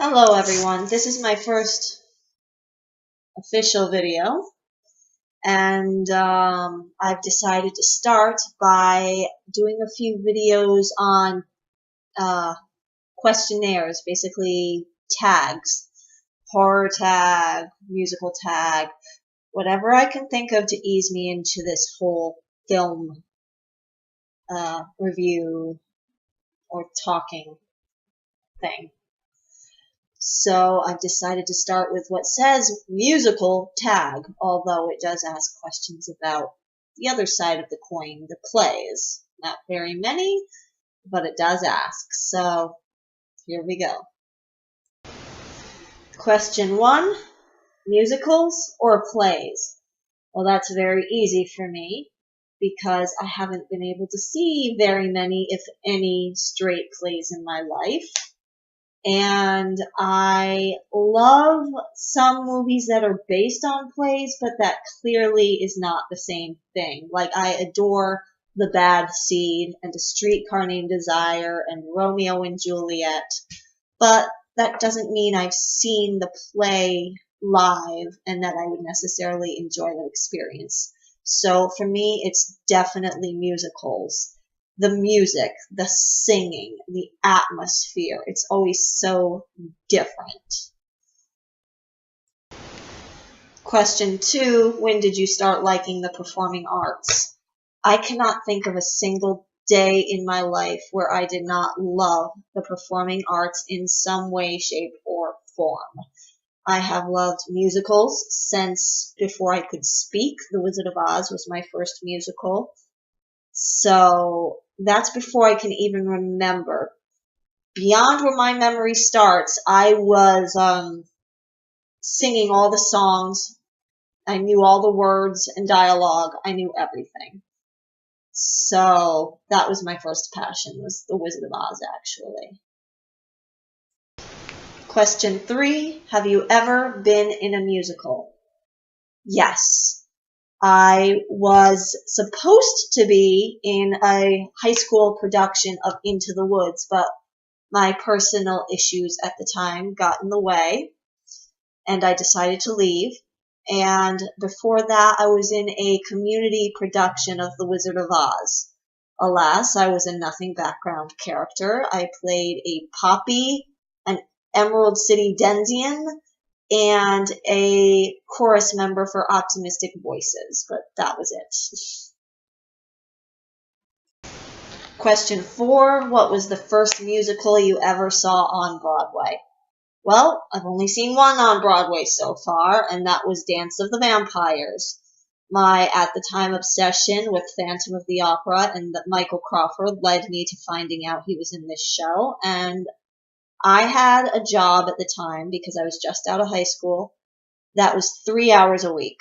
Hello everyone, this is my first official video and I've decided to start by doing a few videos on questionnaires, basically tags, horror tag, musical tag, whatever I can think of to ease me into this whole film review or talking thing. So I've decided to start with what says musical tag, although it does ask questions about the other side of the coin, the plays. Not very many, but it does ask. So here we go. Question 1, musicals or plays? Well, that's very easy for me because I haven't been able to see very many, if any, straight plays in my life. And I love some movies that are based on plays, but that clearly is not the same thing. Like, I adore The Bad Seed and A Streetcar Named Desire and Romeo and Juliet, but that doesn't mean I've seen the play live and that I would necessarily enjoy that experience. So for me, it's definitely musicals. The music, the singing, the atmosphere, it's always so different. Question 2, when did you start liking the performing arts? I cannot think of a single day in my life where I did not love the performing arts in some way, shape, or form. I have loved musicals since before I could speak. The Wizard of Oz was my first musical. So that's before I can even remember. Beyond where my memory starts, I was singing all the songs. I knew all the words and dialogue. I knew everything. So that was my first passion, was The Wizard of Oz, actually. Question 3, have you ever been in a musical? Yes. I was supposed to be in a high school production of Into the Woods, but my personal issues at the time got in the way, and I decided to leave. And before that, I was in a community production of The Wizard of Oz. Alas, I was a nothing background character. I played a Poppy, an Emerald City Denzian, and a chorus member for Optimistic Voices, but that was it. Question 4, what was the first musical you ever saw on Broadway? Well, I've only seen one on Broadway so far, and that was Dance of the Vampires. My, at the time, obsession with Phantom of the Opera and Michael Crawford led me to finding out he was in this show, and I had a job at the time, because I was just out of high school, that was 3 hours a week.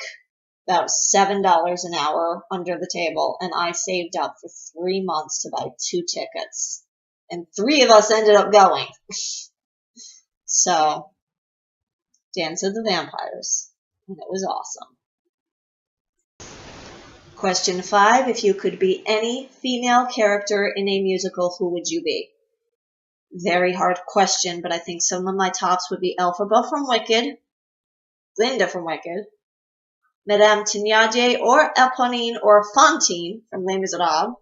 That was $7 an hour under the table, and I saved up for 3 months to buy 2 tickets. And 3 of us ended up going. So, Dance of the Vampires. And it was awesome. Question 5, if you could be any female character in a musical, who would you be? Very hard question, but I think some of my tops would be Elphaba from Wicked, Glinda from Wicked, Madame Thénardier or Eponine or Fantine from Les Miserables,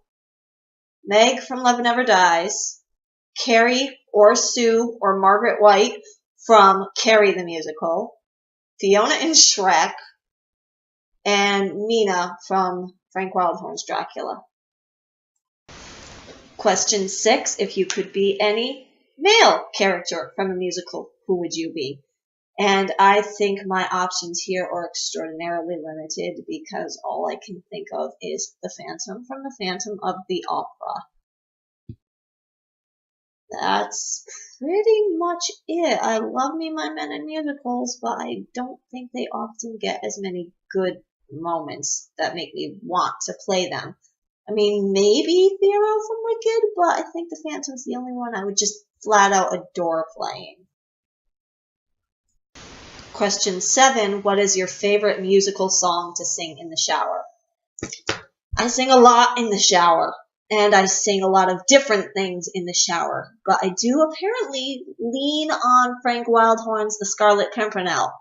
Meg from Love Never Dies, Carrie or Sue or Margaret White from Carrie the Musical, Fiona in Shrek, and Mina from Frank Wildhorn's Dracula. Question 6, if you could be any male character from a musical, who would you be? And I think my options here are extraordinarily limited because all I can think of is the Phantom from the Phantom of the Opera. That's pretty much it. I love me my men in musicals, but I don't think they often get as many good moments that make me want to play them. I mean, maybe Fiyero from Wicked, but I think the Phantom's the only one I would just flat out adore playing. Question 7, what is your favorite musical song to sing in the shower? I sing a lot in the shower. and I sing a lot of different things in the shower. But I do apparently lean on Frank Wildhorn's The Scarlet Pimpernel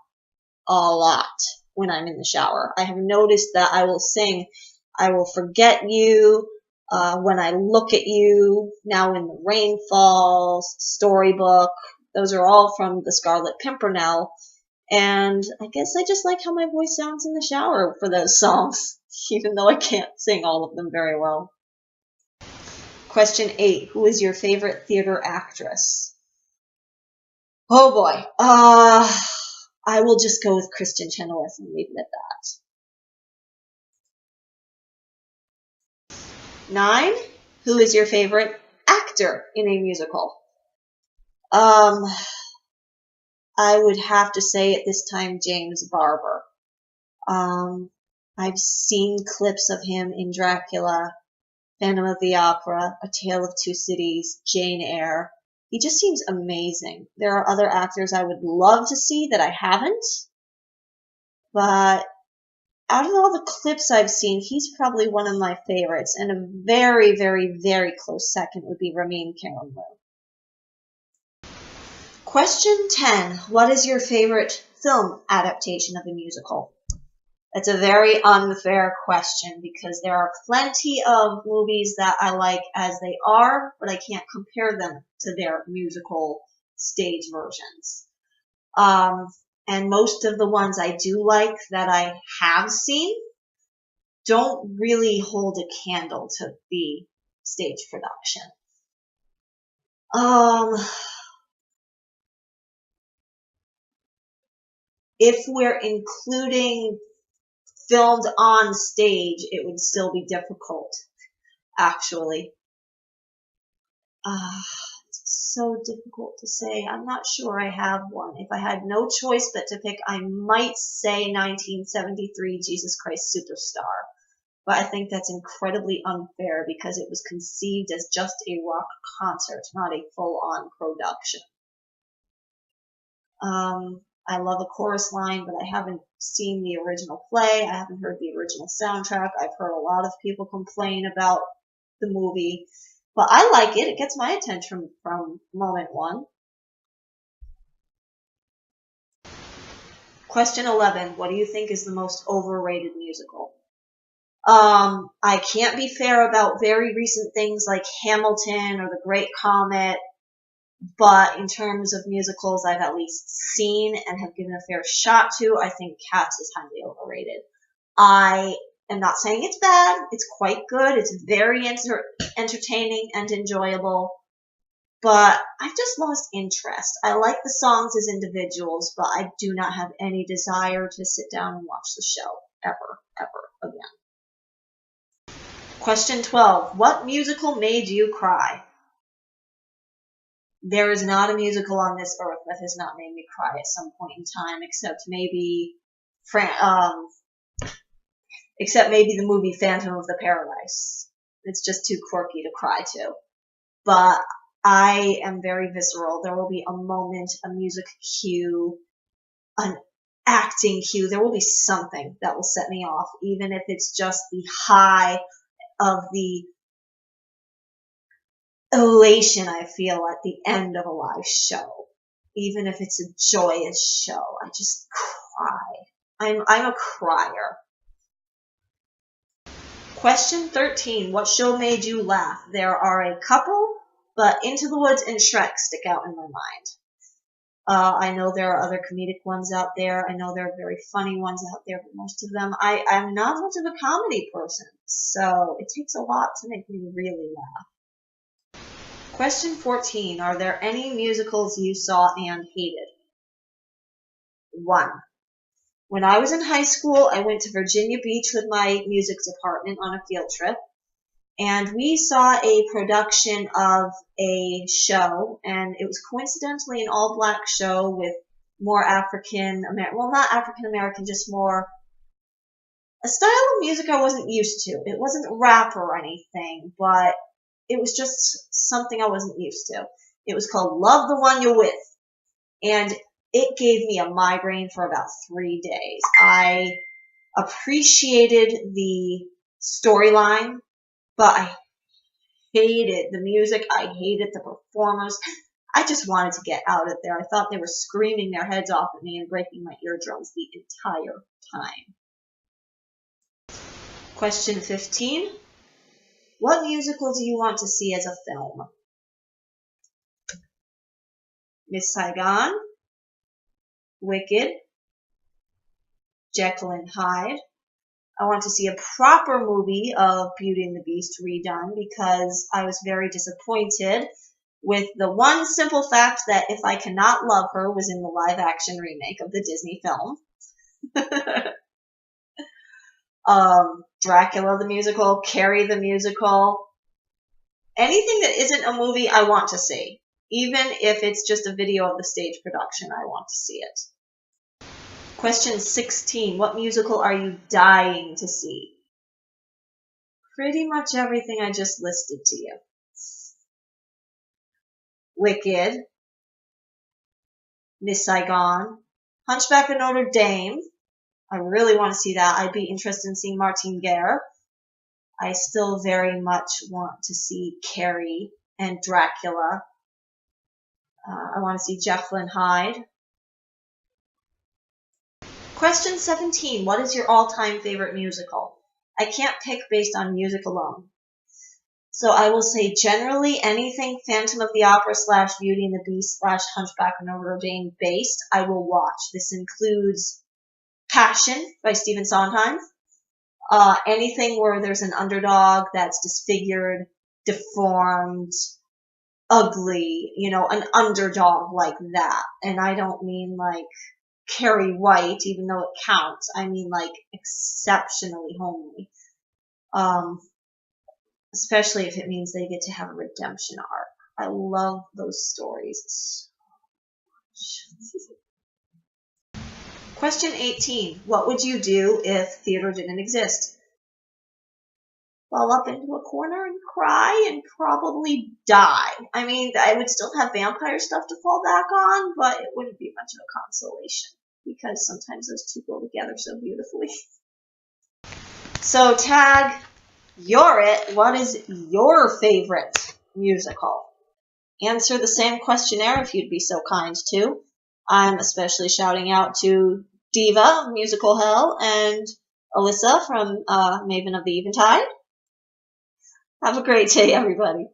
a lot when I'm in the shower. I have noticed that I will sing I Will Forget You, When I Look at You, Now When the Rain Falls, Storybook. Those are all from The Scarlet Pimpernel. And I guess I just like how my voice sounds in the shower for those songs, even though I can't sing all of them very well. Question 8. Who is your favorite theater actress? Oh boy. I will just go with Kristen Chenoweth and leave it at that. 9. Who is your favorite actor in a musical? I would have to say at this time James Barber. I've seen clips of him in Dracula, Phantom of the Opera, A Tale of Two Cities, Jane Eyre. He just seems amazing. There are other actors I would love to see that I haven't, but out of all the clips I've seen, he's probably one of my favorites, and a very, very, very close second would be Ramin Karimloo. Question 10. What is your favorite film adaptation of a musical? That's a very unfair question because there are plenty of movies that I like as they are, but I can't compare them to their musical stage versions. And most of the ones I do like that I have seen don't really hold a candle to the stage production. If we're including filmed on stage, it would still be difficult, actually. It's so difficult to say. I'm not sure I have one. If I had no choice but to pick, I might say 1973 Jesus Christ Superstar. But I think that's incredibly unfair because it was conceived as just a rock concert, not a full-on production. I love a chorus line, but I haven't seen the original play. I haven't heard the original soundtrack. I've heard a lot of people complain about the movie, but I like it. It gets my attention from moment one. Question 11. What do you think is the most overrated musical? I can't be fair about very recent things like Hamilton or The Great Comet, but in terms of musicals I've at least seen and have given a fair shot to, I think Cats is highly overrated. I am not saying it's bad. It's quite good. It's very entertaining and enjoyable, but I've just lost interest. I like the songs as individuals, but I do not have any desire to sit down and watch the show ever again. Question 12. What musical made you cry? There is not a musical on this earth that has not made me cry at some point in time, except maybe the movie Phantom of the Paradise. It's just too quirky to cry to. But I am very visceral. There will be a moment, a music cue, an acting cue. There will be something that will set me off, even if it's just the high of the elation I feel at the end of a live show. Even if it's a joyous show, I just cry. I'm a crier. Question 13. What show made you laugh? There are a couple, but Into the Woods and Shrek stick out in my mind. I know there are other comedic ones out there. I know there are very funny ones out there, but most of them, I'm not much of a comedy person, so it takes a lot to make me really laugh. Question 14. Are there any musicals you saw and hated? 1. When I was in high school, I went to Virginia Beach with my music department on a field trip, and we saw a production of a show, and it was coincidentally an all-black show with more African-American, well, not African-American, just more a style of music I wasn't used to. It wasn't rap or anything, but it was just something I wasn't used to. It was called Love the One You're With, and it gave me a migraine for about 3 days. I appreciated the storyline, but I hated the music. I hated the performers. I just wanted to get out of there. I thought they were screaming their heads off at me and breaking my eardrums the entire time. Question 15. What musical do you want to see as a film? Miss Saigon, Wicked, Jekyll and Hyde. I want to see a proper movie of Beauty and the Beast redone because I was very disappointed with the one simple fact that If I Cannot Love Her was in the live-action remake of the Disney film. Dracula the musical, Carrie the musical. Anything that isn't a movie I want to see. Even if it's just a video of the stage production, I want to see it. Question 16. What musical are you dying to see? Pretty much everything I just listed to you. Wicked, Miss Saigon, Hunchback of Notre Dame. I really want to see that. I'd be interested in seeing Martine Guerre. I still very much want to see Carrie and Dracula. I want to see Jekyll and Hyde. Question 17. What is your all-time favorite musical? I can't pick based on music alone. So I will say generally anything Phantom of the Opera / Beauty and the Beast / Hunchback of Notre Dame based, I will watch. This includes Passion by Stephen Sondheim. Anything where there's an underdog that's disfigured, deformed, ugly, an underdog like that. And I don't mean like Carrie White, even though it counts. I mean like exceptionally homely. Especially if it means they get to have a redemption arc. I love those stories so much. Question 18. What would you do if theater didn't exist? Fall up into a corner and cry and probably die. I mean, I would still have vampire stuff to fall back on, but it wouldn't be much of a consolation because sometimes those two go together so beautifully. So tag, you're it. What is your favorite musical? Answer the same questionnaire if you'd be so kind to. I'm especially shouting out to Diva, Musical Hell, and Alyssa from Maven of the Eventide. Have a great day, everybody.